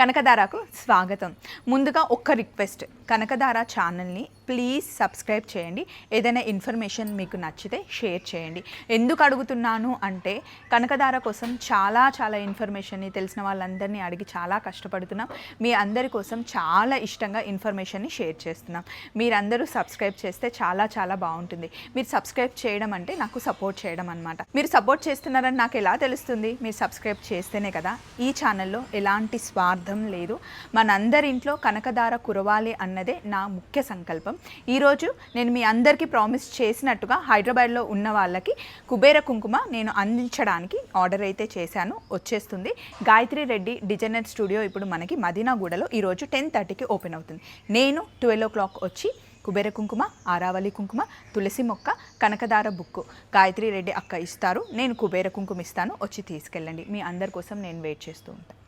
కనకధారకు స్వాగతం. ముందుగా ఒక్క రిక్వెస్ట్, కనకధార ఛానల్ని ప్లీజ్ సబ్స్క్రైబ్ చేయండి. ఏదైనా ఇన్ఫర్మేషన్ మీకు నచ్చితే షేర్ చేయండి. ఎందుకు అడుగుతున్నాను అంటే కనకధార కోసం చాలా ఇన్ఫర్మేషన్ని తెలిసిన వాళ్ళందరినీ అడిగి చాలా కష్టపడుతున్నాం. మీ అందరి కోసం చాలా ఇష్టంగా ఇన్ఫర్మేషన్ని షేర్ చేస్తున్నాం. మీరందరూ సబ్స్క్రైబ్ చేస్తే చాలా బాగుంటుంది. మీరు సబ్స్క్రైబ్ చేయడం అంటే నాకు సపోర్ట్ చేయడం అనమాట. మీరు సపోర్ట్ చేస్తున్నారని నాకు ఎలా తెలుస్తుంది? మీరు సబ్స్క్రైబ్ చేస్తేనే కదా. ఈ ఛానల్లో ఎలాంటి స్వార్థం లేదు. మనందరింట్లో కనకధార కురవాలి అన్నదే నా ముఖ్య సంకల్పం. ఈరోజు నేను మీ అందరికీ ప్రామిస్ చేసినట్టుగా హైదరాబాద్లో ఉన్న వాళ్ళకి కుబేర కుంకుమ నేను అందించడానికి ఆర్డర్ అయితే చేశాను, వచ్చేస్తుంది. గాయత్రి రెడ్డి డిజైనర్ స్టూడియో ఇప్పుడు మనకి మదీనాగూడలో ఈరోజు 10:30కి ఓపెన్ అవుతుంది. నేను 12 o'clock వచ్చి కుబేర కుంకుమ, ఆరావళి కుంకుమ, తులసి మొక్క, కనకధార బుక్కు గాయత్రి రెడ్డి అక్క ఇస్తారు. నేను కుబేర కుంకుమ ఇస్తాను, వచ్చి తీసుకెళ్ళండి. మీ అందరి కోసం నేను వెయిట్ చేస్తూ ఉంటాను.